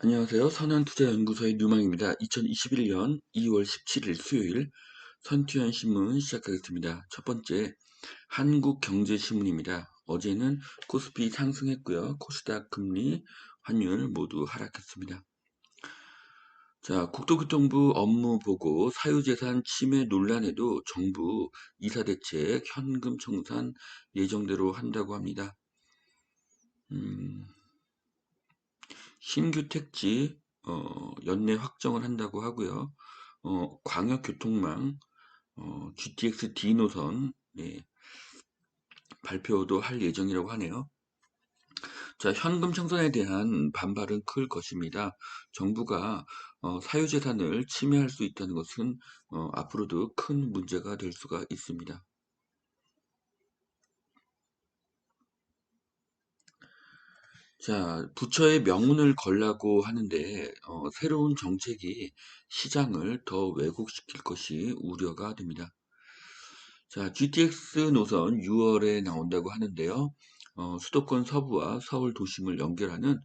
안녕하세요. 선한투자연구소의 뉴망입니다. 2021년 2월 17일 수요일 선투연 신문 시작하겠습니다. 첫 번째, 한국경제신문입니다. 어제는 코스피 상승했고요. 코스닥 금리, 환율 모두 하락했습니다. 자, 국토교통부 업무 보고 사유재산 침해 논란에도 정부 이사대책 현금 청산 예정대로 한다고 합니다. 신규 택지 연내 확정을 한다고 하고요. 광역교통망 GTX D 노선 발표도 할 예정이라고 하네요. 자, 현금 청산에 대한 반발은 클 것입니다. 정부가 사유재산을 침해할 수 있다는 것은 앞으로도 큰 문제가 될 수가 있습니다. 자, 부처의 명운을 걸라고 하는데 새로운 정책이 시장을 더 왜곡시킬 것이 우려가 됩니다. 자, GTX 노선 6월에 나온다고 하는데요. 수도권 서부와 서울 도심을 연결하는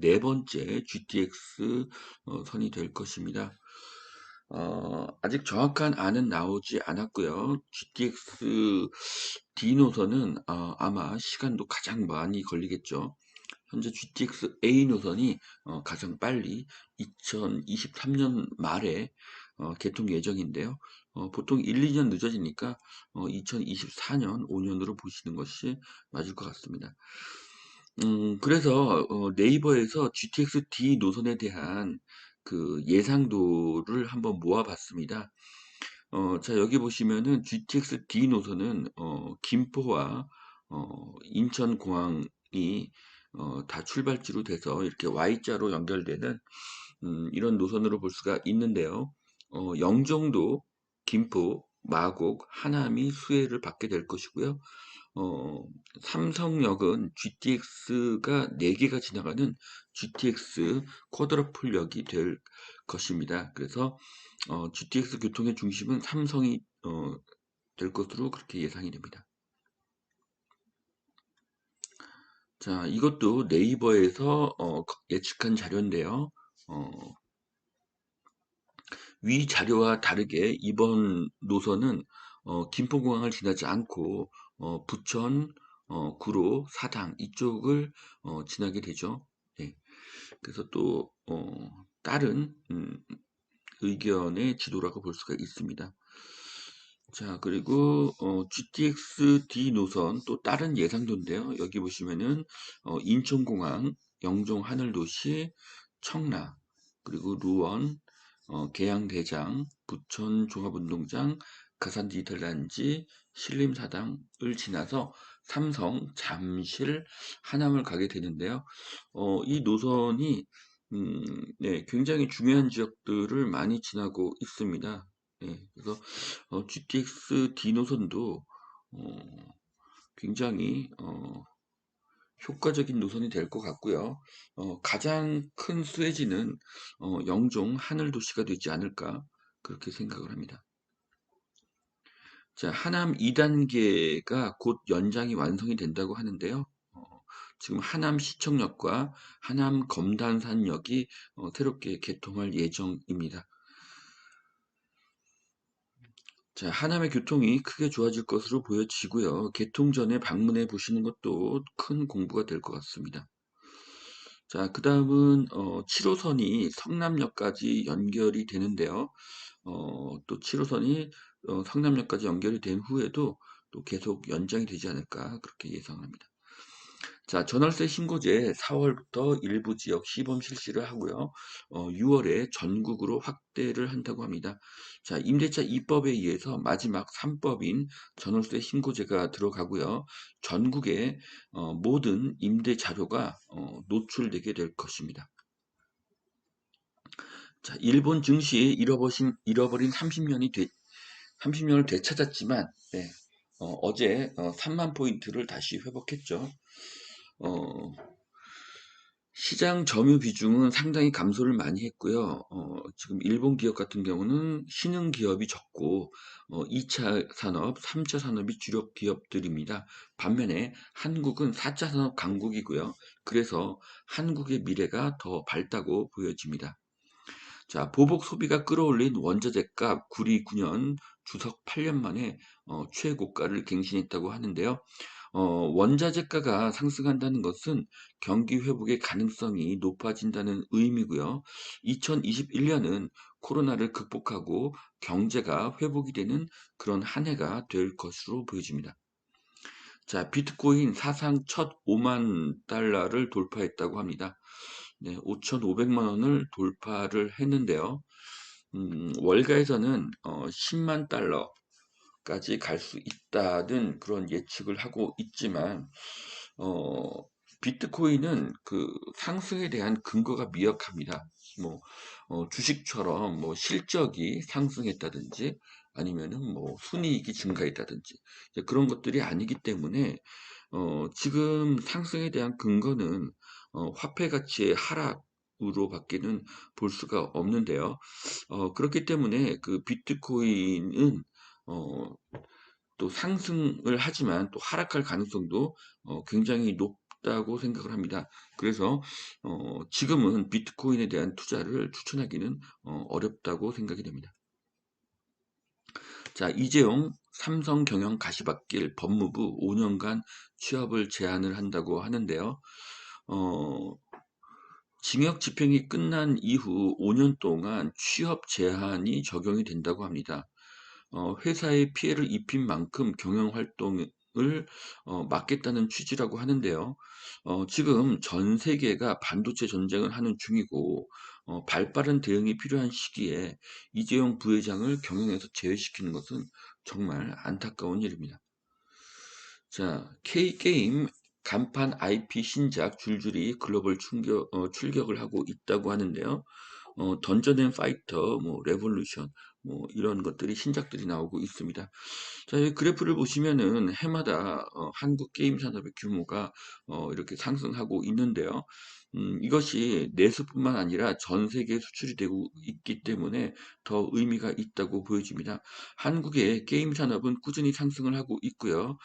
네 번째 GTX 선이 될 것입니다. 아직 정확한 안은 나오지 않았고요. GTX D 노선은 아마 시간도 가장 많이 걸리겠죠. 현재 GTX A 노선이 가장 빨리 2023년 말에 개통 예정인데요. 보통 1, 2년 늦어지니까 2024년, 5년으로 보시는 것이 맞을 것 같습니다. 그래서 네이버에서 GTX D 노선에 대한 그 예상도를 한번 모아봤습니다. 자, 여기 보시면은 GTX D 노선은 김포와 인천공항이 다 출발지로 돼서 이렇게 Y자로 연결되는 이런 노선으로 볼 수가 있는데요. 영종도, 김포, 마곡, 하남이 수혜를 받게 될 것이고요. 어, 삼성역은 GTX가 4개가 지나가는 GTX 쿼드러플역이 될 것입니다. 그래서 GTX 교통의 중심은 삼성이 될 것으로 그렇게 예상이 됩니다. 자, 이것도 네이버에서 예측한 자료인데요. 어, 위 자료와 다르게 이번 노선은 김포공항을 지나지 않고 부천, 구로, 사당 이쪽을 지나게 되죠. 네. 그래서 또 다른 의견의 지도라고 볼 수가 있습니다. 자, 그리고 GTX D 노선 또 다른 예상도인데요. 여기 보시면은 인천공항, 영종 하늘도시, 청라, 그리고 루원, 계양대장, 부천 종합운동장, 가산 디지털단지, 신림사당을 지나서 삼성, 잠실, 하남을 가게 되는데요. 이 노선이 네, 굉장히 중요한 지역들을 많이 지나고 있습니다. 네, 그래서 GTX D 노선도 어, 굉장히 효과적인 노선이 될 것 같고요. 가장 큰 수혜지는 영종 하늘도시가 되지 않을까 그렇게 생각을 합니다. 자, 하남 2단계가 곧 연장이 완성이 된다고 하는데요. 어, 지금 하남 시청역과 하남 검단산역이 새롭게 개통할 예정입니다. 자, 하남의 교통이 크게 좋아질 것으로 보여지고요. 개통 전에 방문해 보시는 것도 큰 공부가 될 것 같습니다. 자, 그 다음은 7호선이 성남역까지 연결이 되는데요. 또 7호선이 성남역까지 연결이 된 후에도 또 계속 연장이 되지 않을까 그렇게 예상합니다. 자, 전월세 신고제 4월부터 일부 지역 시범 실시를 하고요. 6월에 전국으로 확대를 한다고 합니다. 자, 임대차 2법에 의해서 마지막 3법인 전월세 신고제가 들어가고요. 전국의 모든 임대 자료가 노출되게 될 것입니다. 자, 일본 증시 잃어버린 30년을 되찾았지만, 네, 어제 3만 포인트를 다시 회복했죠. 어, 시장 점유 비중은 상당히 감소를 많이 했고요. 지금 일본 기업 같은 경우는 신흥 기업이 적고 2차 산업, 3차 산업이 주력 기업들입니다. 반면에 한국은 4차 산업 강국이고요. 그래서 한국의 미래가 더 밝다고 보여집니다. 자, 보복 소비가 끌어올린 원자재 값 구리 9년 주석 8년 만에 최고가를 갱신했다고 하는데요. 원자재가가 상승한다는 것은 경기 회복의 가능성이 높아진다는 의미고요. 2021년은 코로나를 극복하고 경제가 회복이 되는 그런 한 해가 될 것으로 보여집니다. 자, 비트코인 사상 첫 5만 달러를 돌파했다고 합니다. 네, 5,500만 원을 돌파를 했는데요. 월가에서는 10만 달러까지 갈 수 있다는 그런 예측을 하고 있지만 어, 비트코인은 그 상승에 대한 근거가 미약합니다. 뭐 주식처럼 뭐 실적이 상승했다든지 아니면은 뭐 순이익이 증가했다든지 이제 그런 것들이 아니기 때문에 지금 상승에 대한 근거는 화폐 가치의 하락으로밖에는 볼 수가 없는데요. 그렇기 때문에 그 비트코인은 어, 또 상승을 하지만 또 하락할 가능성도 굉장히 높다고 생각을 합니다. 그래서 지금은 비트코인에 대한 투자를 추천하기는 어렵다고 생각이 됩니다. 자, 이재용 삼성 경영 가시밭길 법무부 5년간 취업을 제한을 한다고 하는데요. 어, 징역 집행이 끝난 이후 5년 동안 취업 제한이 적용이 된다고 합니다. 회사에 피해를 입힌 만큼 경영 활동을 막겠다는 취지라고 하는데요. 지금 전 세계가 반도체 전쟁을 하는 중이고 발빠른 대응이 필요한 시기에 이재용 부회장을 경영에서 제외시키는 것은 정말 안타까운 일입니다. 자, K게임 간판 IP 신작 줄줄이 글로벌 출격을 하고 있다고 하는데요. 던전 앤 파이터, 뭐 레볼루션, 뭐 이런 것들이 신작들이 나오고 있습니다. 자, 이 그래프를 보시면은 해마다 한국 게임 산업의 규모가 이렇게 상승하고 있는데요. 이것이 내수뿐만 아니라 전 세계에 수출이 되고 있기 때문에 더 의미가 있다고 보여집니다. 한국의 게임 산업은 꾸준히 상승을 하고 있고요.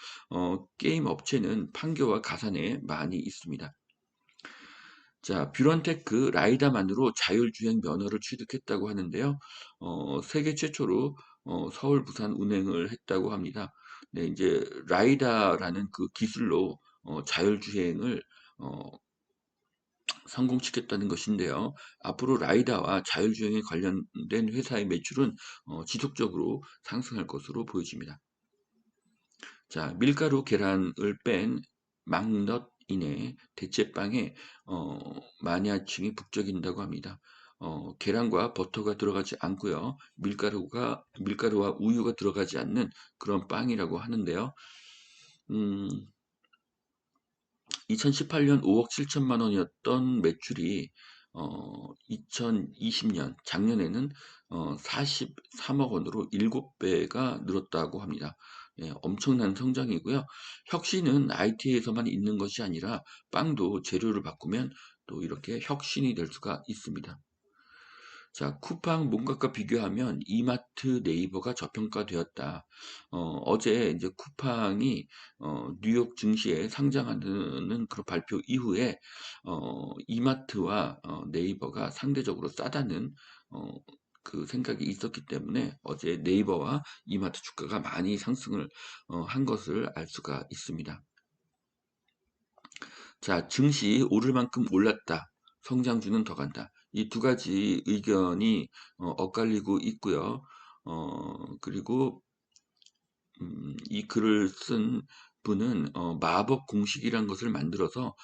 게임 업체는 판교와 가산에 많이 있습니다. 자, 뷰런테크 라이다만으로 자율주행 면허를 취득했다고 하는데요. 세계 최초로 서울, 부산 운행을 했다고 합니다. 네, 이제 라이다라는 그 기술로 자율주행을 어, 성공시켰다는 것인데요. 앞으로 라이다와 자율주행에 관련된 회사의 매출은 지속적으로 상승할 것으로 보여집니다. 자, 밀가루 계란을 뺀 막넛 이내 대체빵에 마니아층이 북적인다고 합니다. 계란과 버터가 들어가지 않고요. 밀가루와 우유가 들어가지 않는 그런 빵이라고 하는데요. 음, 2018년 5억 7천만 원이었던 매출이 2020년 작년에는 43억 원으로 7배가 늘었다고 합니다. 예, 엄청난 성장이고요. 혁신은 IT에서만 있는 것이 아니라 빵도 재료를 바꾸면 또 이렇게 혁신이 될 수가 있습니다. 자, 쿠팡 뭔가과 비교하면 이마트 네이버가 저평가되었다. 어제 이제 쿠팡이 뉴욕 증시에 상장하는 그런 발표 이후에 이마트와 네이버가 상대적으로 싸다는 어, 그 생각이 있었기 때문에 어제 네이버와 이마트 주가가 많이 상승을 한 것을 알 수가 있습니다. 자, 증시 오를 만큼 올랐다. 성장주는 더 간다. 이 두 가지 의견이 엇갈리고 있고요. 그리고 이 글을 쓴 분은 마법 공식이란 것을 만들어서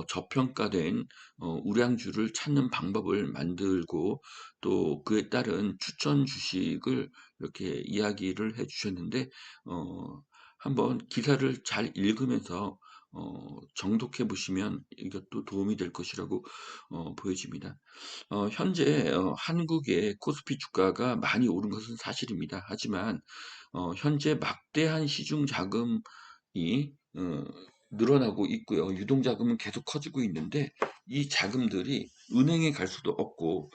저평가된 우량주를 찾는 방법을 만들고 또 그에 따른 추천 주식을 이렇게 이야기를 해 주셨는데 한번 기사를 잘 읽으면서 정독해 보시면 이것도 도움이 될 것이라고 보여집니다. 현재 한국의 코스피 주가가 많이 오른 것은 사실입니다. 하지만 현재 막대한 시중 자금이 늘어나고 있고요. 유동자금은 계속 커지고 있는데 이 자금들이 은행에 갈 수도 없고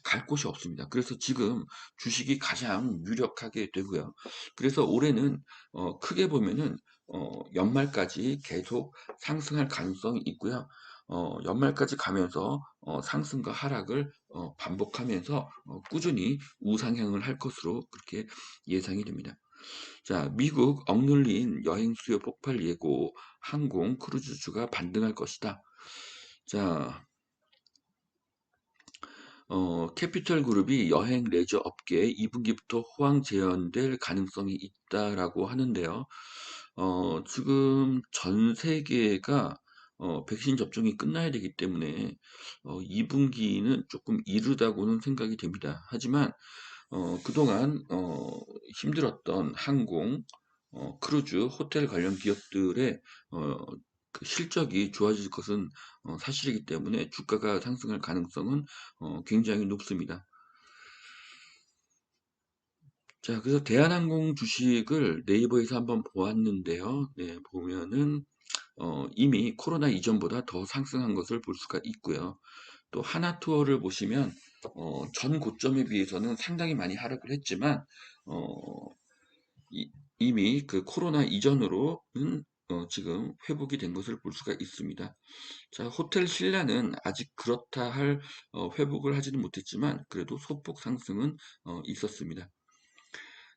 갈 곳이 없습니다. 그래서 지금 주식이 가장 유력하게 되고요. 그래서 올해는 크게 보면은 연말까지 계속 상승할 가능성이 있고요. 연말까지 가면서 상승과 하락을 반복하면서 꾸준히 우상향을 할 것으로 그렇게 예상이 됩니다. 자, 미국 억눌린 여행 수요 폭발 예고, 항공, 크루즈주가 반등할 것이다. 자, 캐피털 그룹이 여행 레저 업계에 2분기부터 호황 재현될 가능성이 있다라고 하는데요. 지금 전 세계가 백신 접종이 끝나야 되기 때문에 2분기는 조금 이르다고는 생각이 됩니다. 하지만 그동안 힘들었던 항공, 크루즈, 호텔 관련 기업들의 어, 그 실적이 좋아질 것은 사실이기 때문에 주가가 상승할 가능성은 굉장히 높습니다. 자, 그래서 대한항공 주식을 네이버에서 한번 보았는데요. 네, 보면은 이미 코로나 이전보다 더 상승한 것을 볼 수가 있고요. 또 하나투어를 보시면 전 고점에 비해서는 상당히 많이 하락을 했지만 어, 이미 그 코로나 이전으로는 지금 회복이 된 것을 볼 수가 있습니다. 자, 호텔 신라는 아직 그렇다 할 회복을 하지는 못했지만 그래도 소폭 상승은 있었습니다.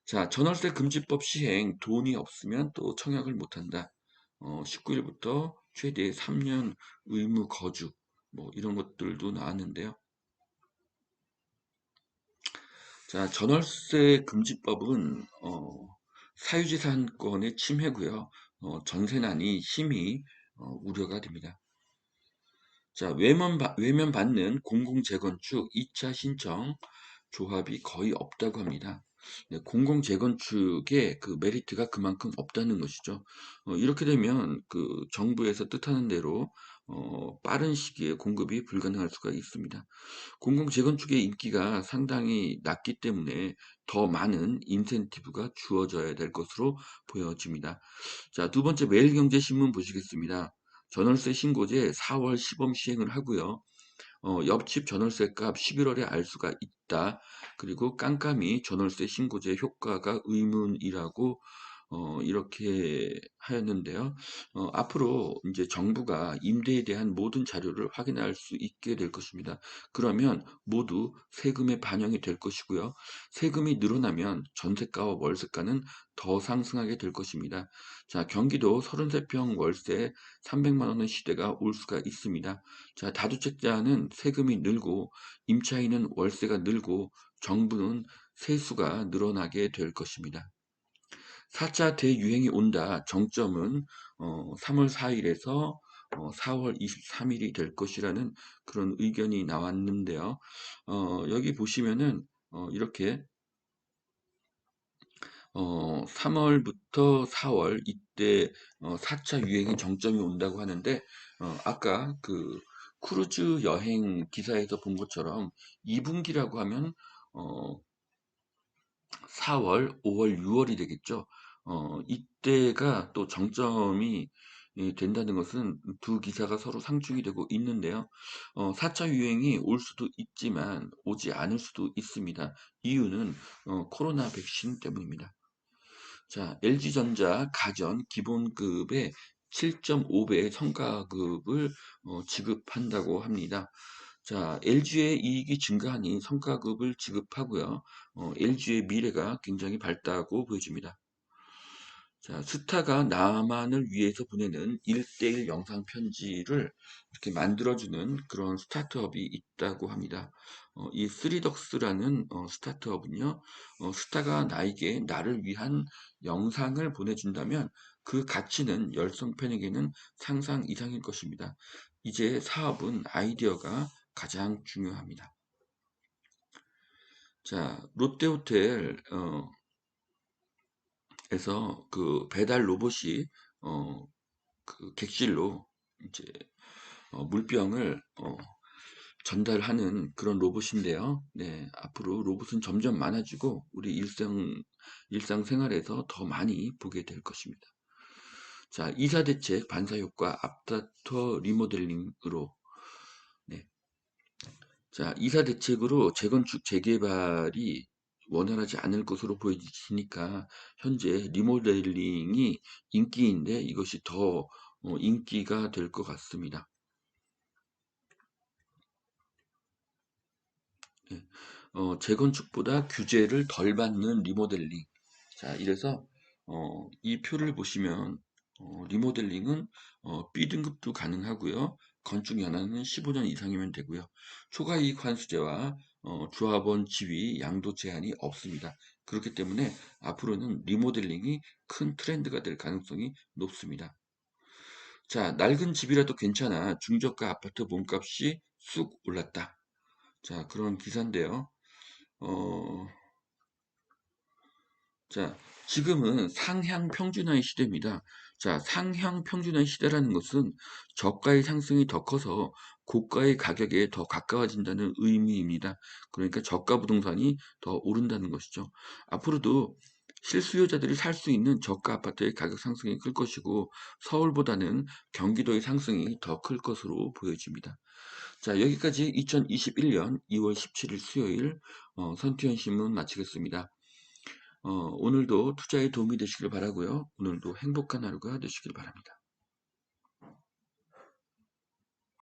자, 전월세 금지법 시행 돈이 없으면 또 청약을 못한다. 19일부터 최대 3년 의무 거주 뭐 이런 것들도 나왔는데요. 자, 전월세 금지법은 사유재산권의 침해고요. 전세난이 심히 우려가 됩니다. 자, 외면 받는 공공재건축 2차 신청 조합이 거의 없다고 합니다. 네, 공공재건축의 그 메리트가 그만큼 없다는 것이죠. 이렇게 되면 그 정부에서 뜻하는 대로 빠른 시기에 공급이 불가능할 수가 있습니다. 공공재건축의 인기가 상당히 낮기 때문에 더 많은 인센티브가 주어져야 될 것으로 보여집니다. 자, 두 번째 매일경제신문 보시겠습니다. 전월세 신고제 4월 시범 시행을 하고요. 옆집 전월세 값 11월에 알 수가 있다. 그리고 깜깜이 전월세 신고제 효과가 의문이라고 이렇게 하였는데요. 앞으로 이제 정부가 임대에 대한 모든 자료를 확인할 수 있게 될 것입니다. 그러면 모두 세금에 반영이 될 것이고요. 세금이 늘어나면 전세가와 월세가는 더 상승하게 될 것입니다. 자, 경기도 33평 월세 300만 원의 시대가 올 수가 있습니다. 자, 다주택자는 세금이 늘고 임차인은 월세가 늘고 정부는 세수가 늘어나게 될 것입니다. 4차 대유행이 온다. 정점은 3월 4일에서 4월 23일이 될 것이라는 그런 의견이 나왔는데요. 여기 보시면은 이렇게 3월부터 4월 이때 4차 유행의 정점이 온다고 하는데 아까 그 크루즈 여행 기사에서 본 것처럼 2분기라고 하면 어, 4월, 5월, 6월이 되겠죠. 이때가 또 정점이 된다는 것은 두 기사가 서로 상충이 되고 있는데요. 4차 유행이 올 수도 있지만 오지 않을 수도 있습니다. 이유는 코로나 백신 때문입니다. 자, LG전자 가전 기본급의 7.5배의 성과급을 지급한다고 합니다. 자, LG의 이익이 증가하니 성과급을 지급하고요. LG의 미래가 굉장히 밝다고 보여집니다. 자, 스타가 나만을 위해서 보내는 1대1 영상 편지를 이렇게 만들어주는 그런 스타트업이 있다고 합니다. 이 쓰리덕스라는 스타트업은요, 스타가 나에게 나를 위한 영상을 보내준다면 그 가치는 열성팬에게는 상상 이상일 것입니다. 이제 사업은 아이디어가 가장 중요합니다. 자, 롯데호텔, 에서 그 배달 로봇이 그 객실로 이제 물병을 전달하는 그런 로봇인데요. 네, 앞으로 로봇은 점점 많아지고 우리 일상생활에서 더 많이 보게 될 것입니다. 자, 이사 대책, 반사 효과, 앞다퉈 리모델링으로. 네. 자, 이사 대책으로 재건축, 재개발이 원활하지 않을 것으로 보여지니까 현재 리모델링이 인기인데 이것이 더 인기가 될 것 같습니다. 네. 재건축보다 규제를 덜 받는 리모델링. 자, 이래서 이 표를 보시면 리모델링은 B등급도 가능하고요. 건축 연한은 15년 이상이면 되고요. 초과이익 환수제와 조합원 지위 양도 제한이 없습니다. 그렇기 때문에 앞으로는 리모델링이 큰 트렌드가 될 가능성이 높습니다. 자, 낡은 집이라도 괜찮아. 중저가 아파트 몸값이 쑥 올랐다. 자, 그런 기사인데요. 어, 자, 지금은 상향 평준화의 시대입니다. 자, 상향 평준화의 시대라는 것은 저가의 상승이 더 커서 고가의 가격에 더 가까워진다는 의미입니다. 그러니까 저가 부동산이 더 오른다는 것이죠. 앞으로도 실수요자들이 살 수 있는 저가 아파트의 가격 상승이 클 것이고 서울보다는 경기도의 상승이 더 클 것으로 보여집니다. 자, 여기까지 2021년 2월 17일 수요일 선투현 신문 마치겠습니다. 오늘도 투자에 도움이 되시길 바라고요. 오늘도 행복한 하루가 되시길 바랍니다.